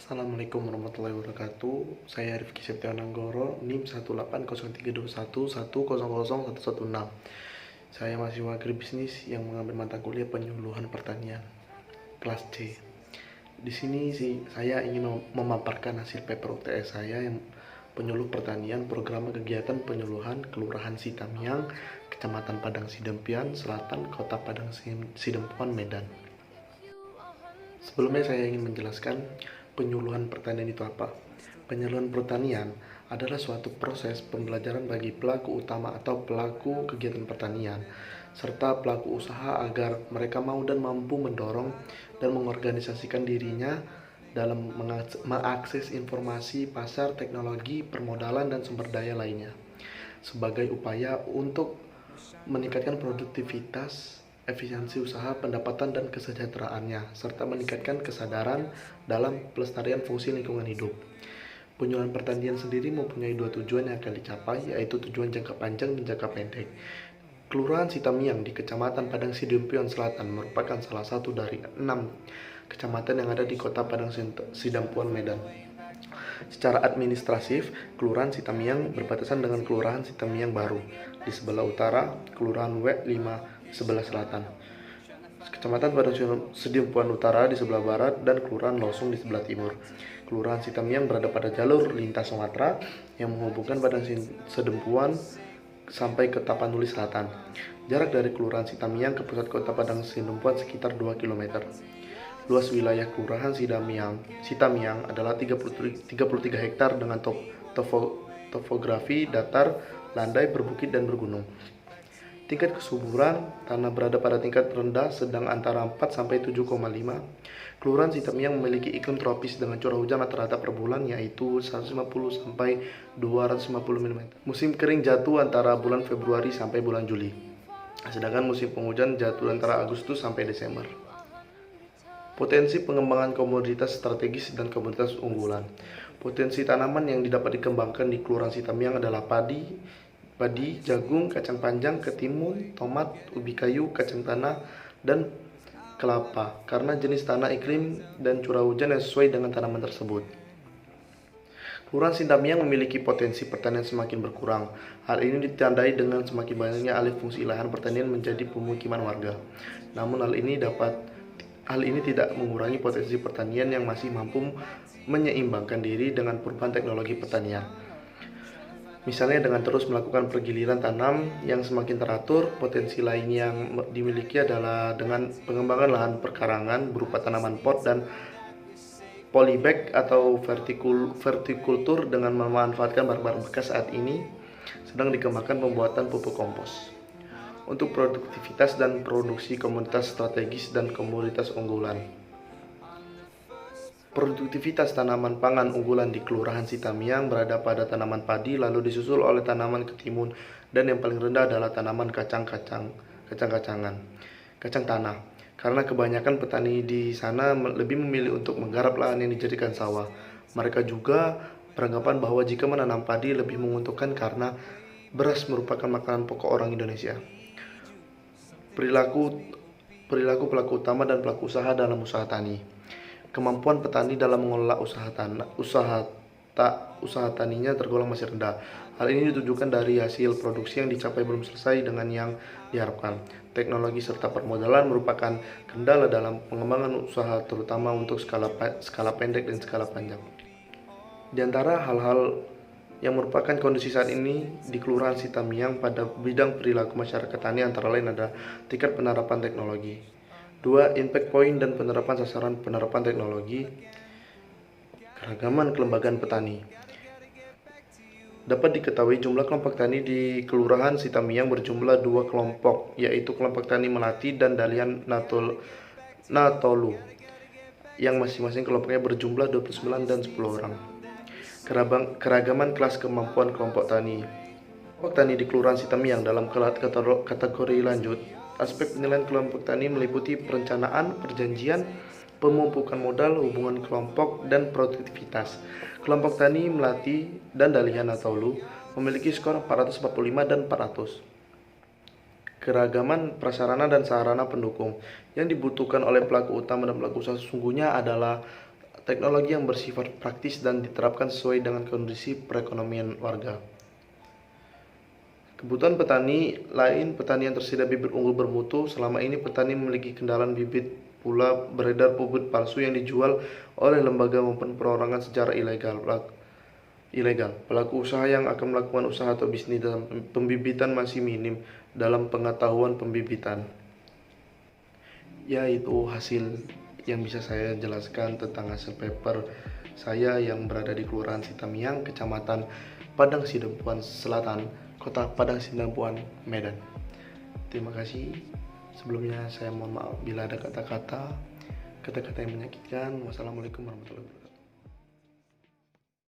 Assalamualaikum warahmatullahi wabarakatuh. Saya Rifki Septiananggoro, NIM 1803321100116. Saya mahasiswa agribisnis yang mengambil mata kuliah penyuluhan pertanian kelas C. Di sini saya ingin memaparkan hasil paper UTS saya yang penyuluh pertanian program kegiatan penyuluhan Kelurahan Sitamiang, Kecamatan Padang Sidempuan Selatan, Kota Padang Sidempuan, Medan. Sebelumnya saya ingin menjelaskan penyuluhan pertanian itu apa. Penyuluhan pertanian adalah suatu proses pembelajaran bagi pelaku utama atau pelaku kegiatan pertanian, serta pelaku usaha agar mereka mau dan mampu mendorong dan mengorganisasikan dirinya dalam mengakses informasi, pasar, teknologi, permodalan, dan sumber daya lainnya, sebagai upaya untuk meningkatkan produktivitas, efisiensi usaha, pendapatan, dan kesejahteraannya, serta meningkatkan kesadaran dalam pelestarian fungsi lingkungan hidup. Penyuluhan pertanian sendiri mempunyai dua tujuan yang akan dicapai, yaitu tujuan jangka panjang dan jangka pendek. Kelurahan Sitamiang di Kecamatan Padang Sidempuan Selatan merupakan salah satu dari 6 kecamatan yang ada di Kota Padang Sidempuan, Medan. Secara administratif, Kelurahan Sitamiang berbatasan dengan Kelurahan Sitamiang Baru di sebelah utara, Kelurahan W5 sebelah selatan, Kecamatan Padang Sidempuan Utara di sebelah barat, dan Kelurahan Losung di sebelah timur. Kelurahan Sitamiang berada pada jalur lintas Sumatera yang menghubungkan Padang Sidempuan sampai ke Tapanuli Selatan. Jarak dari Kelurahan Sitamiang ke pusat kota Padang Sidempuan sekitar 2 km. Luas wilayah Kelurahan Sitamiang adalah 33 hektar dengan topografi datar, landai, berbukit, dan bergunung. Tingkat kesuburan tanah berada pada tingkat rendah sedang antara 4 sampai 7,5. Kelurahan Sitamiang memiliki iklim tropis dengan curah hujan rata-rata per bulan yaitu 150 sampai 250 mm. Musim kering jatuh antara bulan Februari sampai bulan Juli. Sedangkan musim penghujan jatuh antara Agustus sampai Desember. Potensi pengembangan komoditas strategis dan komoditas unggulan. Potensi tanaman yang dapat dikembangkan di Kelurahan Sitamiang adalah padi, jagung, kacang panjang, ketimun, tomat, ubi kayu, kacang tanah, dan kelapa, karena jenis tanah, iklim, dan curah hujan yang sesuai dengan tanaman tersebut. Kelurahan Sitamiang memiliki potensi pertanian semakin berkurang. Hal ini ditandai dengan semakin banyaknya alih fungsi lahan pertanian menjadi pemukiman warga. Namun hal ini tidak mengurangi potensi pertanian yang masih mampu menyeimbangkan diri dengan perubahan teknologi pertanian. Misalnya dengan terus melakukan pergiliran tanam yang semakin teratur. Potensi lain yang dimiliki adalah dengan pengembangan lahan perkarangan berupa tanaman pot dan polybag atau vertikultur dengan memanfaatkan barang-barang bekas. Saat ini sedang dikembangkan pembuatan pupuk kompos untuk produktivitas dan produksi komoditas strategis dan komoditas unggulan. Produktivitas tanaman pangan unggulan di Kelurahan Sitamiang berada pada tanaman padi, lalu disusul oleh tanaman ketimun, dan yang paling rendah adalah tanaman kacang tanah. Karena kebanyakan petani di sana lebih memilih untuk menggarap lahan yang dijadikan sawah. Mereka juga beranggapan bahwa jika menanam padi lebih menguntungkan karena beras merupakan makanan pokok orang Indonesia. Perilaku pelaku utama dan pelaku usaha dalam usaha tani. Kemampuan petani dalam mengelola usaha taninya tergolong masih rendah. Hal ini ditujukan dari hasil produksi yang dicapai belum selesai dengan yang diharapkan. Teknologi serta permodalan merupakan kendala dalam pengembangan usaha, terutama untuk skala pendek dan skala panjang. Di antara hal-hal yang merupakan kondisi saat ini di Kelurahan Sitamiang pada bidang perilaku masyarakat tani antara lain ada tingkat penerapan teknologi. 2. Impact point dan penerapan sasaran penerapan teknologi. Keragaman kelembagaan petani. Dapat diketahui jumlah kelompok tani di Kelurahan Sitamiang berjumlah 2 kelompok, yaitu kelompok tani Melati dan Dalian Natolu, yang masing-masing kelompoknya berjumlah 29 dan 10 orang. Keragaman kelas kemampuan kelompok tani. Kelompok tani di Kelurahan Sitamiang dalam kategori lanjut. Aspek penilaian kelompok tani meliputi perencanaan, perjanjian, pemupukan modal, hubungan kelompok, dan produktivitas. Kelompok tani Melati dan Dalian Natolu memiliki skor 445 dan 400. Keragaman prasarana dan sarana pendukung. Yang dibutuhkan oleh pelaku utama dan pelaku usaha sesungguhnya adalah teknologi yang bersifat praktis dan diterapkan sesuai dengan kondisi perekonomian warga. Kebutuhan petani lain, petani yang tersedia bibit unggul bermutu. Selama ini petani memiliki kendala bibit, pula beredar bibit palsu yang dijual oleh lembaga maupun perorangan secara ilegal. Pelaku usaha yang akan melakukan usaha atau bisnis dalam pembibitan masih minim dalam pengetahuan pembibitan. Ya, itu hasil yang bisa saya jelaskan tentang hasil paper saya yang berada di Kelurahan Sitamiang, Kecamatan Padang Sidempuan Selatan, Kota Padang Sidempuan, Medan. Terima kasih. Sebelumnya saya mohon maaf bila ada kata-kata yang menyakitkan. Wassalamualaikum warahmatullahi wabarakatuh.